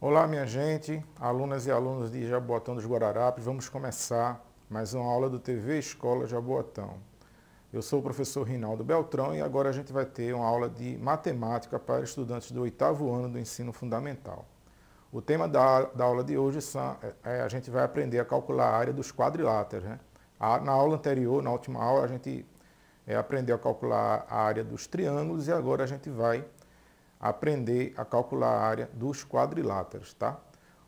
Olá, minha gente, alunas e alunos de Jaboatão dos Guararapes. Vamos começar mais uma aula do TV Escola Jaboatão. Eu sou o professor Rinaldo Beltrão e agora a gente vai ter uma aula de matemática para estudantes do 8º ano do ensino fundamental. O tema da aula de hoje a gente vai aprender a calcular a área dos quadriláteros, né? Na aula anterior, na última aula, a gente aprendeu a calcular a área dos triângulos e agora a gente vai aprender a calcular a área dos quadriláteros, tá?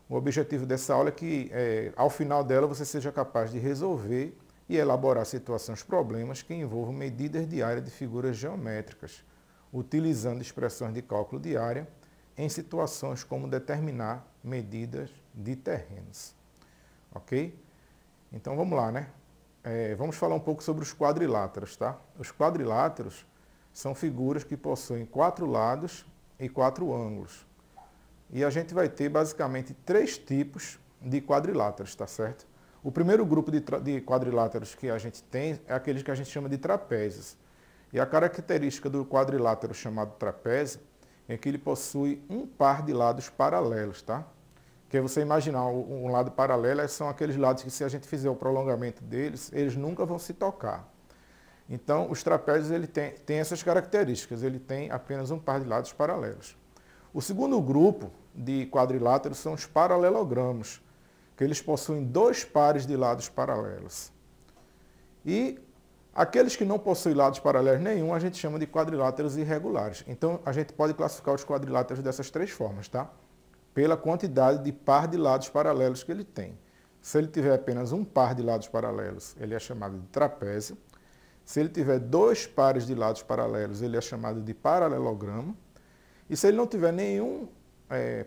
O objetivo dessa aula é que, ao final dela, você seja capaz de resolver e elaborar situações, problemas que envolvam medidas de área de figuras geométricas, utilizando expressões de cálculo de área em situações como determinar medidas de terrenos. Ok? Então vamos lá, né? Vamos falar um pouco sobre os quadriláteros, tá? Os quadriláteros são figuras que possuem 4 lados e 4 ângulos. E a gente vai ter basicamente 3 tipos de quadriláteros, tá certo? O primeiro grupo de quadriláteros que a gente tem é aqueles que a gente chama de trapézios. E a característica do quadrilátero chamado trapézio é que ele possui um par de lados paralelos, tá? Que é você imaginar um lado paralelo, são aqueles lados que se a gente fizer o prolongamento deles, eles nunca vão se tocar. Então, os trapézios ele tem essas características, ele tem apenas um par de lados paralelos. O segundo grupo de quadriláteros são os paralelogramos, que eles possuem 2 pares de lados paralelos. E aqueles que não possuem lados paralelos nenhum, a gente chama de quadriláteros irregulares. Então, a gente pode classificar os quadriláteros dessas 3 formas, tá? Pela quantidade de par de lados paralelos que ele tem. Se ele tiver apenas um par de lados paralelos, ele é chamado de trapézio. Se ele tiver 2 pares de lados paralelos, ele é chamado de paralelogramo. E se ele não tiver nenhum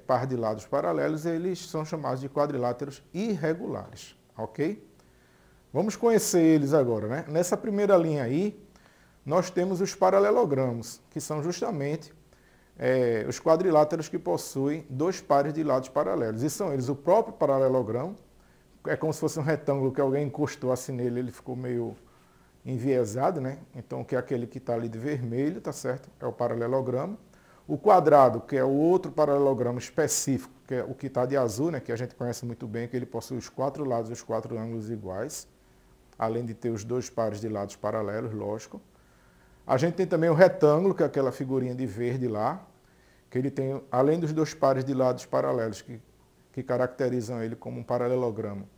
par de lados paralelos, eles são chamados de quadriláteros irregulares, ok? Vamos conhecer eles agora, né? Nessa primeira linha aí, nós temos os paralelogramos, que são justamente os quadriláteros que possuem 2 pares de lados paralelos. E são eles o próprio paralelogramo, é como se fosse um retângulo que alguém encostou assim nele, ele ficou meio enviesado, né? Então, que é aquele que está ali de vermelho, tá certo? É o paralelogramo. O quadrado, que é o outro paralelogramo específico, que é o que está de azul, né? Que a gente conhece muito bem, que ele possui os 4 lados e os 4 ângulos iguais, além de ter os 2 pares de lados paralelos, lógico. A gente tem também o retângulo, que é aquela figurinha de verde lá, que ele tem, além dos 2 pares de lados paralelos, que caracterizam ele como um paralelogramo,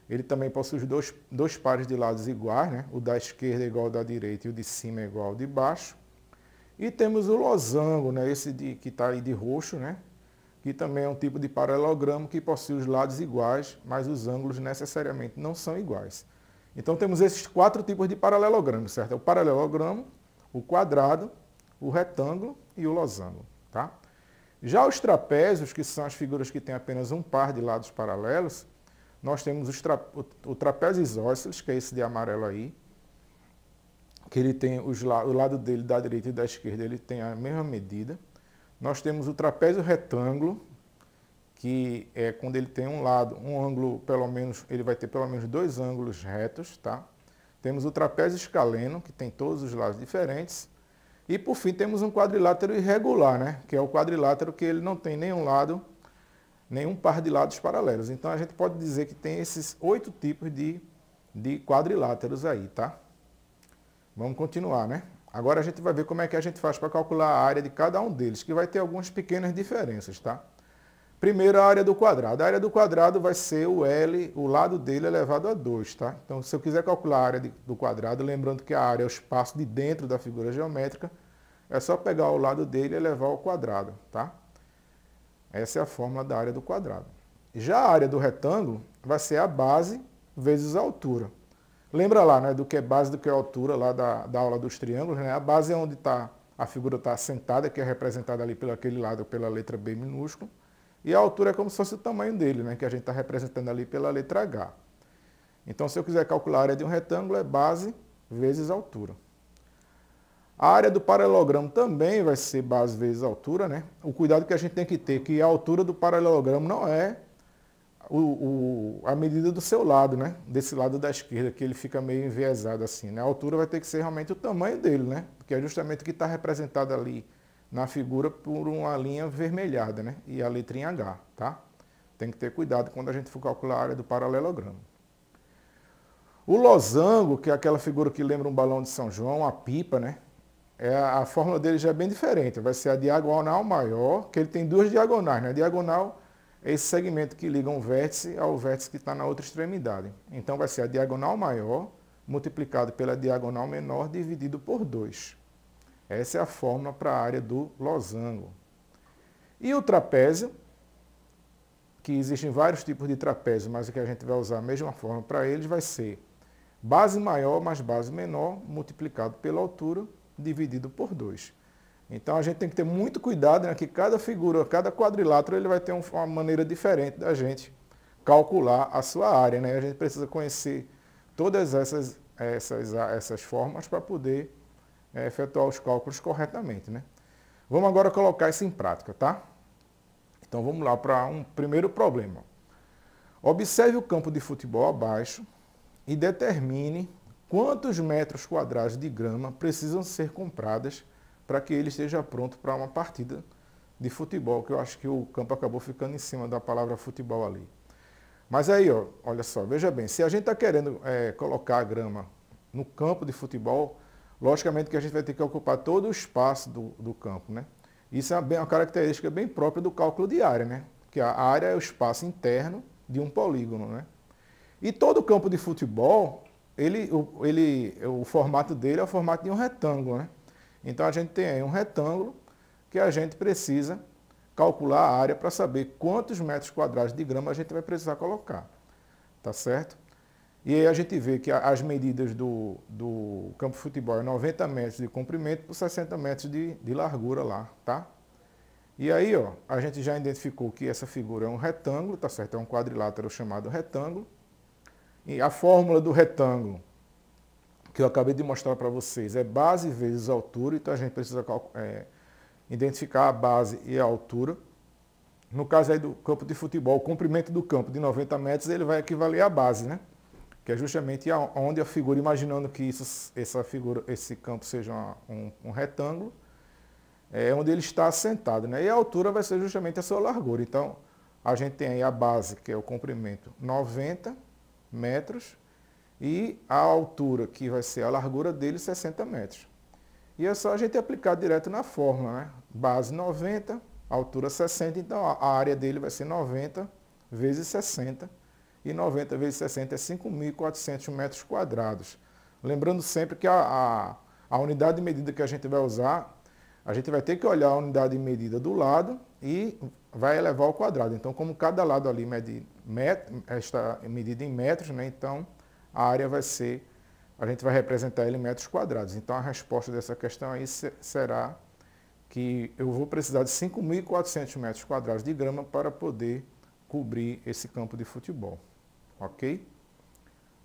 ele também possui os 2 pares de lados iguais, né? O da esquerda é igual ao da direita e o de cima é igual ao de baixo. E temos o losango, né? Esse que está aí de roxo, né? Que também é um tipo de paralelogramo que possui os lados iguais, mas os ângulos necessariamente não são iguais. Então temos esses 4 tipos de paralelogramo, certo? É o paralelogramo, o quadrado, o retângulo e o losango, tá? Já os trapézios, que são as figuras que têm apenas um par de lados paralelos, nós temos o trapézio isósceles, que é esse de amarelo aí, que ele tem o lado dele da direita e da esquerda, ele tem a mesma medida. Nós temos o trapézio retângulo, que é quando ele tem um ângulo, pelo menos, ele vai ter pelo menos 2 ângulos retos, tá? Temos o trapézio escaleno, que tem todos os lados diferentes. E, por fim, temos um quadrilátero irregular, né? Que é o quadrilátero que ele não tem nenhum par de lados paralelos. Então, a gente pode dizer que tem esses 8 tipos de quadriláteros aí, tá? Vamos continuar, né? Agora a gente vai ver como é que a gente faz para calcular a área de cada um deles, que vai ter algumas pequenas diferenças, tá? Primeiro, a área do quadrado. A área do quadrado vai ser o L, o lado dele elevado a 2, tá? Então, se eu quiser calcular a área do quadrado, lembrando que a área é o espaço de dentro da figura geométrica, é só pegar o lado dele e elevar ao quadrado, tá? Essa é a fórmula da área do quadrado. Já a área do retângulo vai ser a base vezes a altura. Lembra lá, né, do que é base do que é altura lá da aula dos triângulos, né? A base é onde a figura está assentada, que é representada ali pelo aquele lado pela letra B minúsculo. E a altura é como se fosse o tamanho dele, né, que a gente está representando ali pela letra H. Então, se eu quiser calcular a área de um retângulo, é base vezes altura. A área do paralelogramo também vai ser base vezes altura, né? O cuidado que a gente tem que ter, que a altura do paralelogramo não é a medida do seu lado, né? Desse lado da esquerda, que ele fica meio enviesado assim, né? A altura vai ter que ser realmente o tamanho dele, né? Que é justamente o que está representado ali na figura por uma linha vermelhada, né? E a letrinha H, tá? Tem que ter cuidado quando a gente for calcular a área do paralelogramo. O losango, que é aquela figura que lembra um balão de São João, a pipa, né? A fórmula dele já é bem diferente. Vai ser a diagonal maior, que ele tem duas diagonais, né? A diagonal é esse segmento que liga um vértice ao vértice que está na outra extremidade. Então vai ser a diagonal maior multiplicado pela diagonal menor dividido por 2. Essa é a fórmula para a área do losango. E o trapézio, que existem vários tipos de trapézio, mas o que a gente vai usar a mesma fórmula para eles vai ser base maior mais base menor multiplicado pela altura dividido por 2. Então a gente tem que ter muito cuidado, né, que cada figura, cada quadrilátero, ele vai ter uma maneira diferente da gente calcular a sua área, né? A gente precisa conhecer todas essas formas para poder efetuar os cálculos corretamente, né? Vamos agora colocar isso em prática, tá? Então vamos lá para um primeiro problema. Observe o campo de futebol abaixo e determine quantos metros quadrados de grama precisam ser compradas para que ele esteja pronto para uma partida de futebol, que eu acho que o campo acabou ficando em cima da palavra futebol ali. Mas aí, ó, olha só, veja bem, se a gente está querendo colocar a grama no campo de futebol, logicamente que a gente vai ter que ocupar todo o espaço do campo, né? Isso é uma característica bem própria do cálculo de área, né? Que a área é o espaço interno de um polígono, né? E todo campo de futebol, o formato dele é o formato de um retângulo, né? Então a gente tem aí um retângulo que a gente precisa calcular a área para saber quantos metros quadrados de grama a gente vai precisar colocar, tá certo? E aí a gente vê que as medidas do campo de futebol é 90 metros de comprimento por 60 metros de largura lá, tá? E aí, ó, a gente já identificou que essa figura é um retângulo, tá certo? É um quadrilátero chamado retângulo. E a fórmula do retângulo, que eu acabei de mostrar para vocês, é base vezes altura, então a gente precisa identificar a base e a altura. No caso aí do campo de futebol, o comprimento do campo de 90 metros, ele vai equivaler à base, né? Que é justamente onde a figura, imaginando que esse campo seja um retângulo, é onde ele está assentado, né? E a altura vai ser justamente a sua largura. Então, a gente tem aí a base, que é o comprimento, 90 metros, e a altura, que vai ser a largura dele, 60 metros. E é só a gente aplicar direto na fórmula, né? Base 90, altura 60, então a área dele vai ser 90 vezes 60, e 90 vezes 60 é 5.400 metros quadrados. Lembrando sempre que a unidade de medida que a gente vai usar, a gente vai ter que olhar a unidade de medida do lado e vai elevar ao quadrado. Então, como cada lado ali está medido em metros, né? Então a área vai ser, a gente vai representar ele em metros quadrados. Então a resposta dessa questão aí será que eu vou precisar de 5.400 metros quadrados de grama para poder cobrir esse campo de futebol. Ok?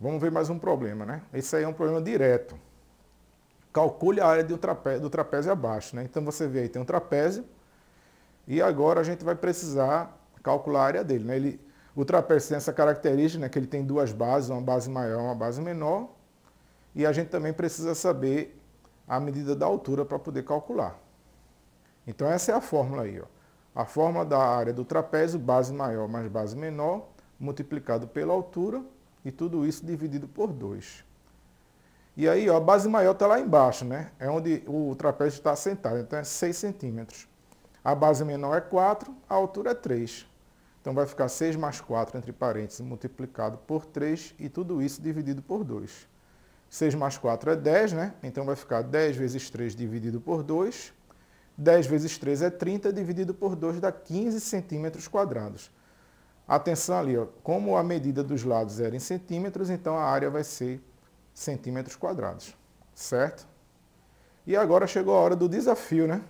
Vamos ver mais um problema, né? Esse aí é um problema direto. Calcule a área do trapézio abaixo, né? Então você vê aí, tem um trapézio e agora a gente vai precisar calcular a área dele, né? O trapézio tem essa característica, né, que ele tem duas bases, uma base maior e uma base menor, e a gente também precisa saber a medida da altura para poder calcular. Então essa é a fórmula aí, ó. A fórmula da área do trapézio, base maior mais base menor, multiplicado pela altura, e tudo isso dividido por 2. E aí, ó, a base maior está lá embaixo, né? É onde o trapézio está assentado, então é 6 centímetros. A base menor é 4, a altura é 3. Então vai ficar 6 mais 4, entre parênteses, multiplicado por 3, e tudo isso dividido por 2. 6 mais 4 é 10, né? Então vai ficar 10 vezes 3 dividido por 2. 10 vezes 3 é 30, dividido por 2 dá 15 centímetros quadrados. Atenção ali, ó, como a medida dos lados era em centímetros, então a área vai ser centímetros quadrados, certo? E agora chegou a hora do desafio, né?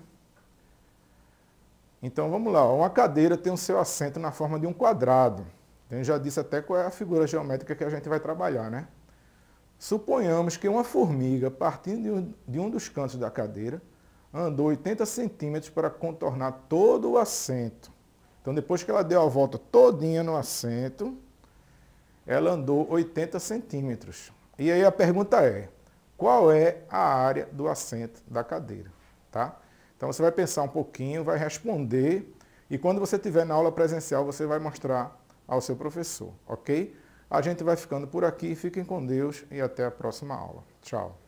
Então vamos lá, uma cadeira tem o seu assento na forma de um quadrado. Eu já disse até qual é a figura geométrica que a gente vai trabalhar, né? Suponhamos que uma formiga, partindo de um dos cantos da cadeira, andou 80 centímetros para contornar todo o assento. Então depois que ela deu a volta todinha no assento, ela andou 80 centímetros. E aí a pergunta é, qual é a área do assento da cadeira? Tá? Então você vai pensar um pouquinho, vai responder e quando você estiver na aula presencial você vai mostrar ao seu professor, ok? A gente vai ficando por aqui, fiquem com Deus e até a próxima aula. Tchau!